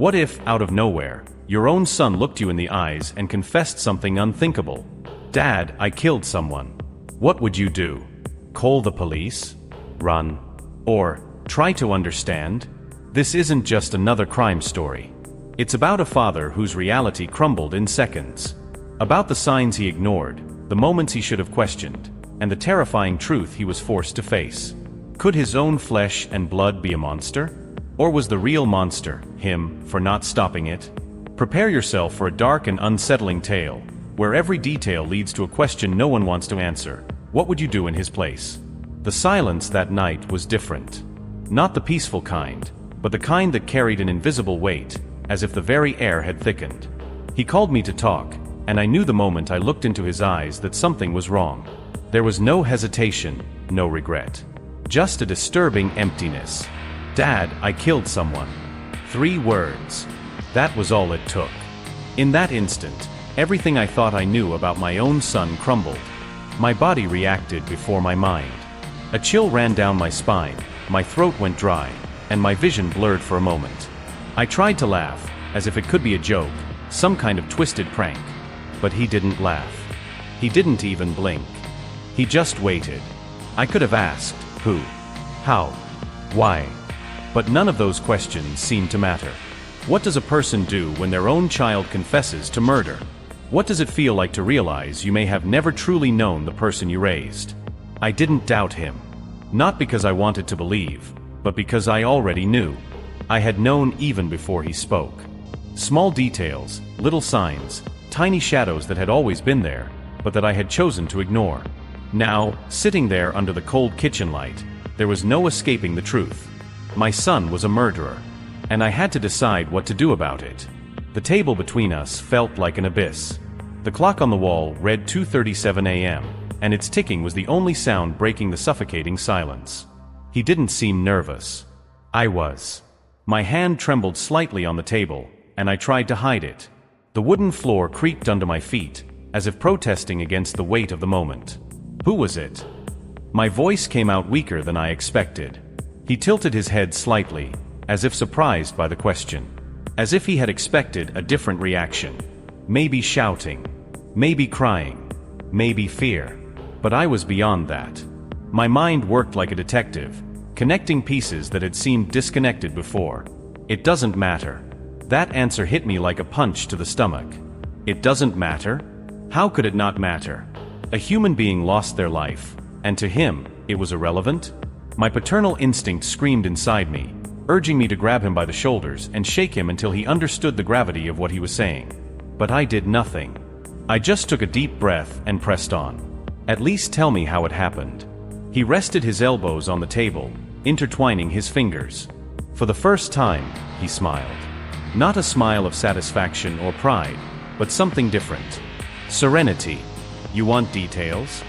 What if, out of nowhere, your own son looked you in the eyes and confessed something unthinkable? "Dad, I killed someone." What would you do? Call the police? Run? Or try to understand? This isn't just another crime story. It's about a father whose reality crumbled in seconds. About the signs he ignored, the moments he should have questioned, and the terrifying truth he was forced to face. Could his own flesh and blood be a monster? Or was the real monster him for not stopping it? Prepare yourself for a dark and unsettling tale, where every detail leads to a question no one wants to answer. What would you do in his place? The silence that night was different. Not the peaceful kind, but the kind that carried an invisible weight, as if the very air had thickened. He called me to talk, and I knew the moment I looked into his eyes that something was wrong. There was no hesitation, no regret. Just a disturbing emptiness. "Dad, I killed someone." 3 words. That was all it took. In that instant, everything I thought I knew about my own son crumbled. My body reacted before my mind. A chill ran down my spine, my throat went dry, and my vision blurred for a moment. I tried to laugh, as if it could be a joke, some kind of twisted prank. But he didn't laugh. He didn't even blink. He just waited. I could have asked, who? How? Why? But none of those questions seemed to matter. What does a person do when their own child confesses to murder? What does it feel like to realize you may have never truly known the person you raised? I didn't doubt him. Not because I wanted to believe, but because I already knew. I had known even before he spoke. Small details, little signs, tiny shadows that had always been there, but that I had chosen to ignore. Now, sitting there under the cold kitchen light, there was no escaping the truth. My son was a murderer, and I had to decide what to do about it. The table between us felt like an abyss. The clock on the wall read 2:37 a.m., and its ticking was the only sound breaking the suffocating silence. He didn't seem nervous. I was. My hand trembled slightly on the table, and I tried to hide it. The wooden floor creaked under my feet, as if protesting against the weight of the moment. Who was it? My voice came out weaker than I expected. He tilted his head slightly, as if surprised by the question. As if he had expected a different reaction. Maybe shouting. Maybe crying. Maybe fear. But I was beyond that. My mind worked like a detective, connecting pieces that had seemed disconnected before. It doesn't matter. That answer hit me like a punch to the stomach. It doesn't matter? How could it not matter? A human being lost their life, and to him, it was irrelevant? My paternal instinct screamed inside me, urging me to grab him by the shoulders and shake him until he understood the gravity of what he was saying. But I did nothing. I just took a deep breath and pressed on. At least tell me how it happened. He rested his elbows on the table, intertwining his fingers. For the first time, he smiled. Not a smile of satisfaction or pride, but something different. Serenity. "You want details?"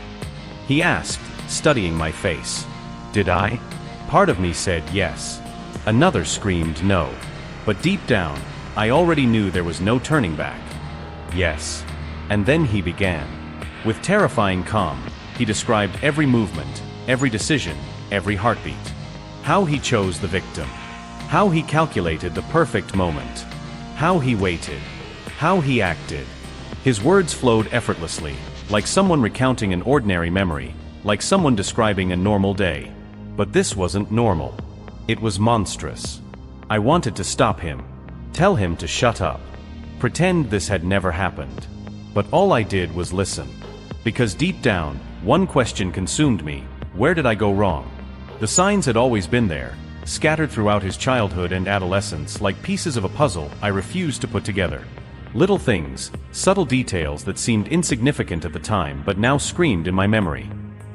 he asked, studying my face. Did I? Part of me said yes. Another screamed no. But deep down, I already knew there was no turning back. Yes. And then he began. With terrifying calm, he described every movement, every decision, every heartbeat. How he chose the victim. How he calculated the perfect moment. How he waited. How he acted. His words flowed effortlessly, like someone recounting an ordinary memory, like someone describing a normal day. But this wasn't normal. It was monstrous. I wanted to stop him. Tell him to shut up. Pretend this had never happened. But all I did was listen. Because deep down, one question consumed me. Where did I go wrong? The signs had always been there, scattered throughout his childhood and adolescence like pieces of a puzzle I refused to put together. Little things, subtle details that seemed insignificant at the time but now screamed in my memory.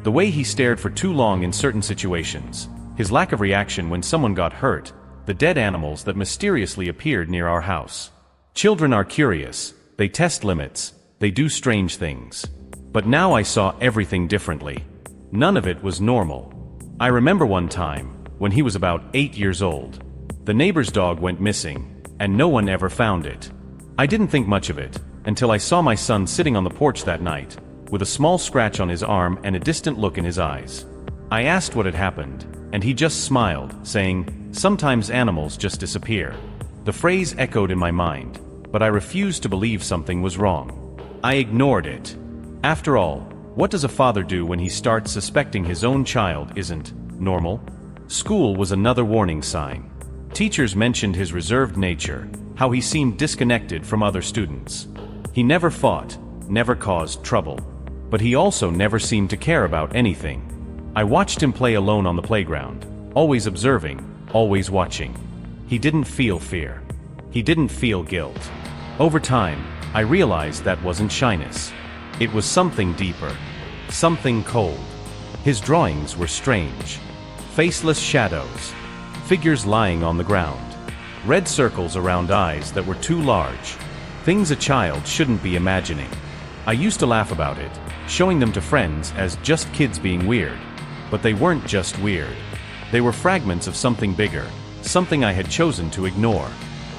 The way he stared for too long in certain situations, his lack of reaction when someone got hurt, the dead animals that mysteriously appeared near our house. Children are curious, they test limits, they do strange things. But now I saw everything differently. None of it was normal. I remember one time, when he was about 8 years old. The neighbor's dog went missing, and no one ever found it. I didn't think much of it, until I saw my son sitting on the porch that night, with a small scratch on his arm and a distant look in his eyes. I asked what had happened, and he just smiled, saying, "Sometimes animals just disappear." The phrase echoed in my mind, but I refused to believe something was wrong. I ignored it. After all, what does a father do when he starts suspecting his own child isn't normal? School was another warning sign. Teachers mentioned his reserved nature, how he seemed disconnected from other students. He never fought, never caused trouble. But he also never seemed to care about anything. I watched him play alone on the playground, always observing, always watching. He didn't feel fear. He didn't feel guilt. Over time, I realized that wasn't shyness. It was something deeper. Something cold. His drawings were strange. Faceless shadows. Figures lying on the ground. Red circles around eyes that were too large. Things a child shouldn't be imagining. I used to laugh about it, showing them to friends as just kids being weird. But they weren't just weird. They were fragments of something bigger, something I had chosen to ignore.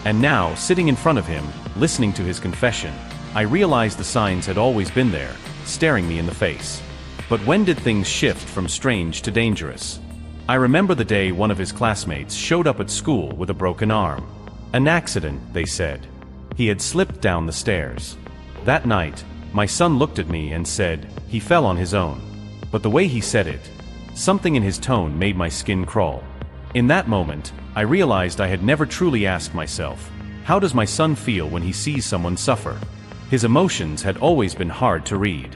And now, sitting in front of him, listening to his confession, I realized the signs had always been there, staring me in the face. But when did things shift from strange to dangerous? I remember the day one of his classmates showed up at school with a broken arm. An accident, they said. He had slipped down the stairs. That night, my son looked at me and said, he fell on his own. But the way he said it, something in his tone made my skin crawl. In that moment, I realized I had never truly asked myself, how does my son feel when he sees someone suffer? His emotions had always been hard to read.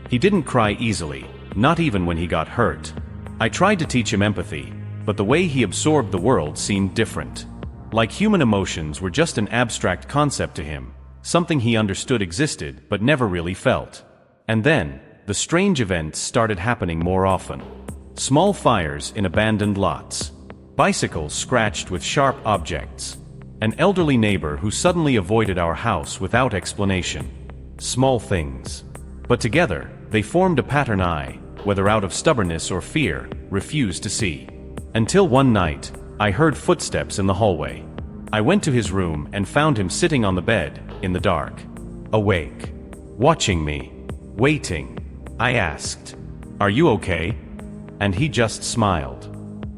He didn't cry easily, not even when he got hurt. I tried to teach him empathy, but the way he absorbed the world seemed different. Like human emotions were just an abstract concept to him, something he understood existed but never really felt. And then, the strange events started happening more often. Small fires in abandoned lots. Bicycles scratched with sharp objects. An elderly neighbor who suddenly avoided our house without explanation. Small things. But together, they formed a pattern I, whether out of stubbornness or fear, refused to see. Until one night, I heard footsteps in the hallway. I went to his room and found him sitting on the bed, in the dark. Awake. Watching me. Waiting. I asked, "Are you okay?" And he just smiled.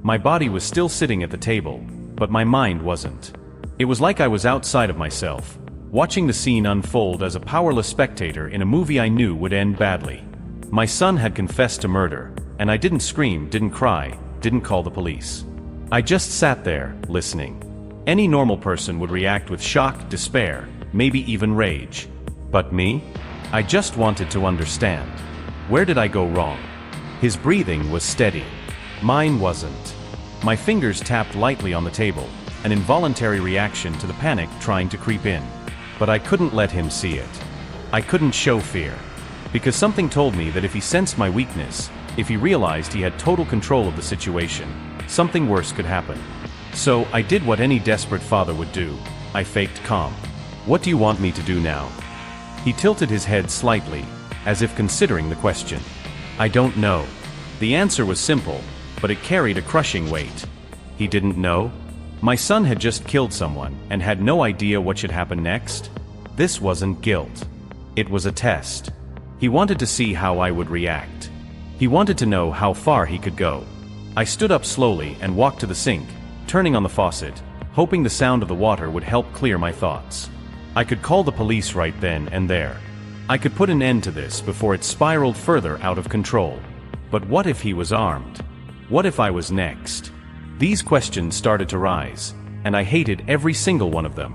My body was still sitting at the table, but my mind wasn't. It was like I was outside of myself, watching the scene unfold as a powerless spectator in a movie I knew would end badly. My son had confessed to murder, and I didn't scream, didn't cry, didn't call the police. I just sat there, listening. Any normal person would react with shock, despair, maybe even rage. But me? I just wanted to understand. Where did I go wrong? His breathing was steady. Mine wasn't. My fingers tapped lightly on the table, an involuntary reaction to the panic trying to creep in. But I couldn't let him see it. I couldn't show fear. Because something told me that if he sensed my weakness, if he realized he had total control of the situation, something worse could happen. So I did what any desperate father would do. I faked calm. "What do you want me to do now?" He tilted his head slightly, as if considering the question. "I don't know." The answer was simple, but it carried a crushing weight. He didn't know? My son had just killed someone and had no idea what should happen next. This wasn't guilt. It was a test. He wanted to see how I would react. He wanted to know how far he could go. I stood up slowly and walked to the sink, turning on the faucet, hoping the sound of the water would help clear my thoughts. I could call the police right then and there. I could put an end to this before it spiraled further out of control. But what if he was armed? What if I was next? These questions started to rise, and I hated every single one of them.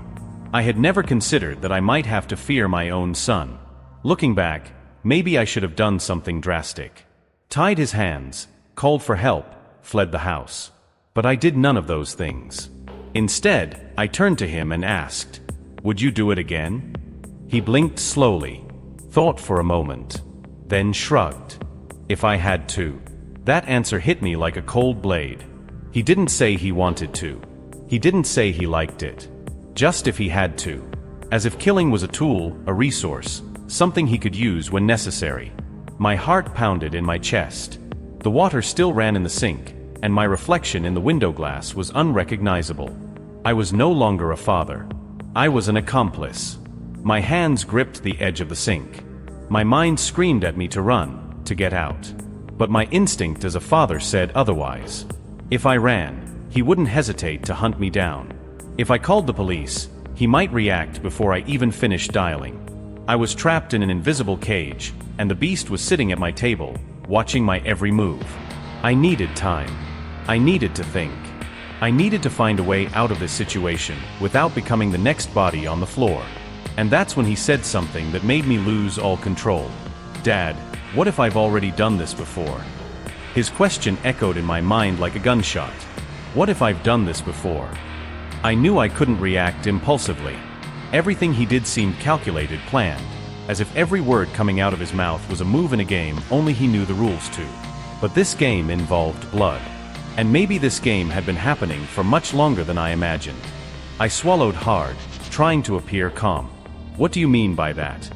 I had never considered that I might have to fear my own son. Looking back, maybe I should have done something drastic. Tied his hands, called for help, fled the house. But I did none of those things. Instead, I turned to him and asked, "Would you do it again?" He blinked slowly, thought for a moment, then shrugged. If I had to. That answer hit me like a cold blade. He didn't say he wanted to. He didn't say he liked it. Just if he had to. As if killing was a tool, a resource, something he could use when necessary. My heart pounded in my chest. The water still ran in the sink, and my reflection in the window glass was unrecognizable. I was no longer a father. I was an accomplice. My hands gripped the edge of the sink. My mind screamed at me to run, to get out. But my instinct as a father said otherwise. If I ran, he wouldn't hesitate to hunt me down. If I called the police, he might react before I even finished dialing. I was trapped in an invisible cage, and the beast was sitting at my table, watching my every move. I needed time. I needed to think. I needed to find a way out of this situation without becoming the next body on the floor. And that's when he said something that made me lose all control. "Dad, what if I've already done this before?" His question echoed in my mind like a gunshot. What if I've done this before? I knew I couldn't react impulsively. Everything he did seemed calculated, planned, as if every word coming out of his mouth was a move in a game only he knew the rules to. But this game involved blood. And maybe this game had been happening for much longer than I imagined. I swallowed hard, trying to appear calm. "What do you mean by that?"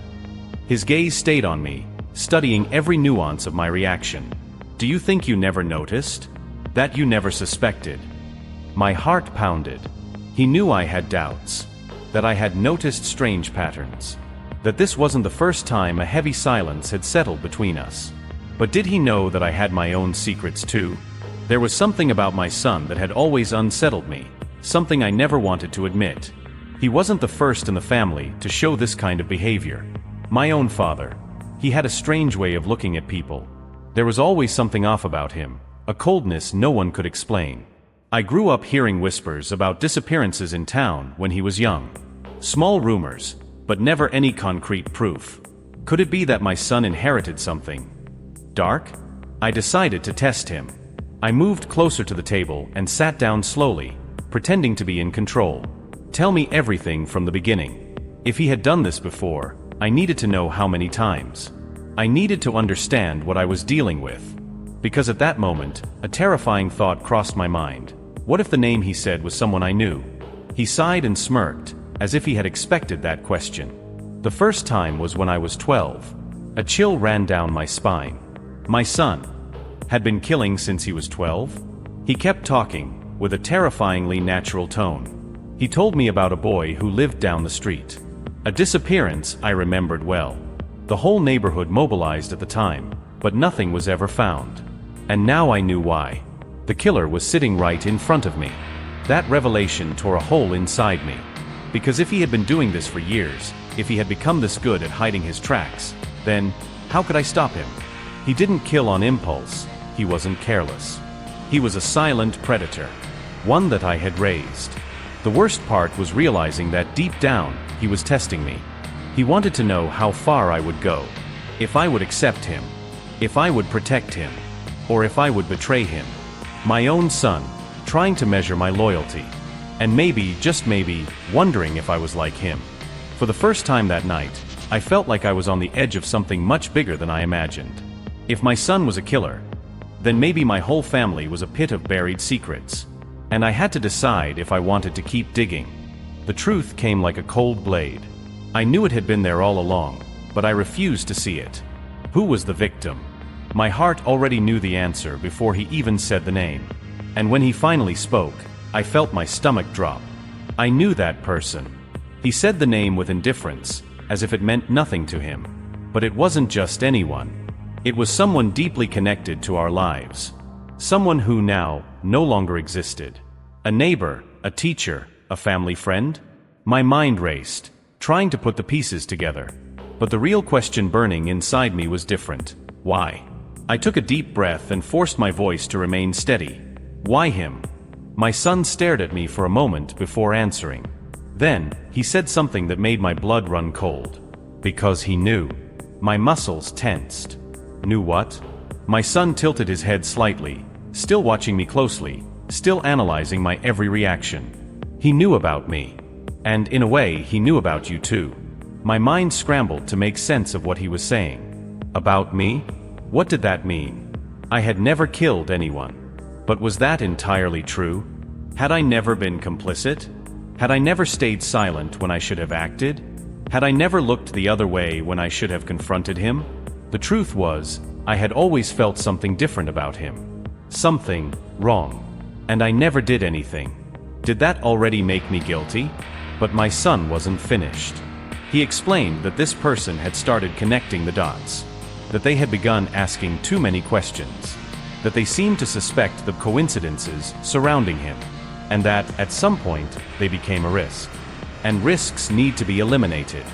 His gaze stayed on me, studying every nuance of my reaction. "Do you think you never noticed? That you never suspected?" My heart pounded. He knew I had doubts. That I had noticed strange patterns. That this wasn't the first time a heavy silence had settled between us. But did he know that I had my own secrets too? There was something about my son that had always unsettled me, something I never wanted to admit. He wasn't the first in the family to show this kind of behavior. My own father. He had a strange way of looking at people. There was always something off about him, a coldness no one could explain. I grew up hearing whispers about disappearances in town when he was young. Small rumors, but never any concrete proof. Could it be that my son inherited something dark? I decided to test him. I moved closer to the table and sat down slowly, pretending to be in control. Tell me everything from the beginning. If he had done this before, I needed to know how many times. I needed to understand what I was dealing with. Because at that moment, a terrifying thought crossed my mind. What if the name he said was someone I knew? He sighed and smirked, as if he had expected that question. The first time was when I was 12. A chill ran down my spine. My son had been killing since he was 12? He kept talking, with a terrifyingly natural tone. He told me about a boy who lived down the street. A disappearance I remembered well. The whole neighborhood mobilized at the time, but nothing was ever found. And now I knew why. The killer was sitting right in front of me. That revelation tore a hole inside me. Because if he had been doing this for years, if he had become this good at hiding his tracks, then how could I stop him? He didn't kill on impulse. He wasn't careless. He was a silent predator. One that I had raised. The worst part was realizing that deep down, he was testing me. He wanted to know how far I would go. If I would accept him. If I would protect him. Or if I would betray him. My own son, trying to measure my loyalty. And maybe, just maybe, wondering if I was like him. For the first time that night, I felt like I was on the edge of something much bigger than I imagined. If my son was a killer, then maybe my whole family was a pit of buried secrets. And I had to decide if I wanted to keep digging. The truth came like a cold blade. I knew it had been there all along, but I refused to see it. Who was the victim? My heart already knew the answer before he even said the name. And when he finally spoke, I felt my stomach drop. I knew that person. He said the name with indifference, as if it meant nothing to him. But it wasn't just anyone. It was someone deeply connected to our lives. Someone who now no longer existed. A neighbor, a teacher, a family friend? My mind raced, trying to put the pieces together. But the real question burning inside me was different. Why? I took a deep breath and forced my voice to remain steady. Why him? My son stared at me for a moment before answering. Then, he said something that made my blood run cold. Because he knew. My muscles tensed. Knew what? My son tilted his head slightly, still watching me closely, still analyzing my every reaction. He knew about me. And in a way, he knew about you too. My mind scrambled to make sense of what he was saying. About me? What did that mean? I had never killed anyone. But was that entirely true? Had I never been complicit? Had I never stayed silent when I should have acted? Had I never looked the other way when I should have confronted him? The truth was, I had always felt something different about him. Something wrong. And I never did anything. Did that already make me guilty? But my son wasn't finished. He explained that this person had started connecting the dots. That they had begun asking too many questions. That they seemed to suspect the coincidences surrounding him. and that, at some point, they became a risk. And risks need to be eliminated.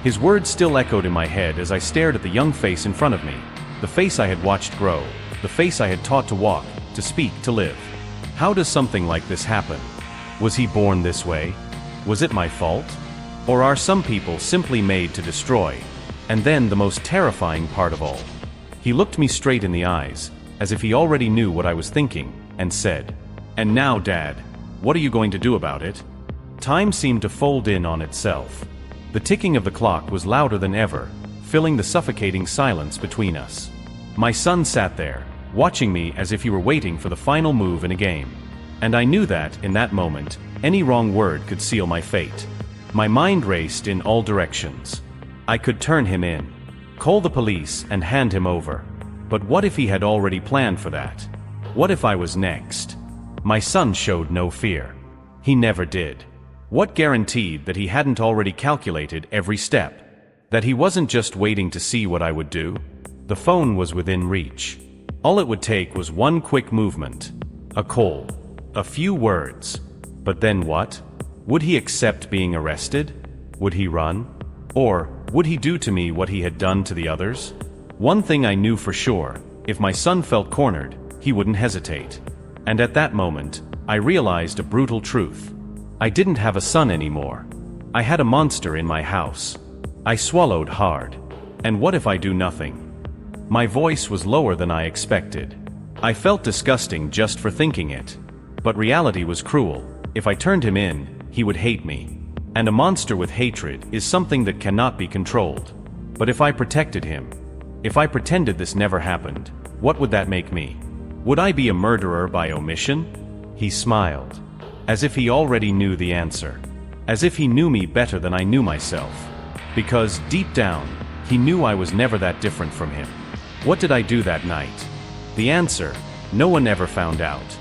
His words still echoed in my head as I stared at the young face in front of me, the face I had watched grow, the face I had taught to walk, to speak, to live. How does something like this happen? Was he born this way? Was it my fault? Or are some people simply made to destroy? And then the most terrifying part of all. He looked me straight in the eyes, as if he already knew what I was thinking, and said, "And now, Dad, what are you going to do about it?" Time seemed to fold in on itself. The ticking of the clock was louder than ever, filling the suffocating silence between us. My son sat there, watching me as if he were waiting for the final move in a game. And I knew that, in that moment, any wrong word could seal my fate. My mind raced in all directions. I could turn him in, call the police, and hand him over. But what if he had already planned for that? What if I was next? My son showed no fear. He never did. What guaranteed that he hadn't already calculated every step? That he wasn't just waiting to see what I would do? The phone was within reach. All it would take was one quick movement. A call. A few words. But then what? Would he accept being arrested? Would he run? Or would he do to me what he had done to the others? One thing I knew for sure, if my son felt cornered, he wouldn't hesitate. And at that moment, I realized a brutal truth. I didn't have a son anymore. I had a monster in my house. I swallowed hard. And what if I do nothing? My voice was lower than I expected. I felt disgusting just for thinking it. But reality was cruel. If I turned him in, he would hate me. And a monster with hatred is something that cannot be controlled. But if I protected him, if I pretended this never happened, what would that make me? Would I be a murderer by omission? He smiled. As if he already knew the answer. As if he knew me better than I knew myself. Because, deep down, he knew I was never that different from him. What did I do that night? The answer, no one ever found out.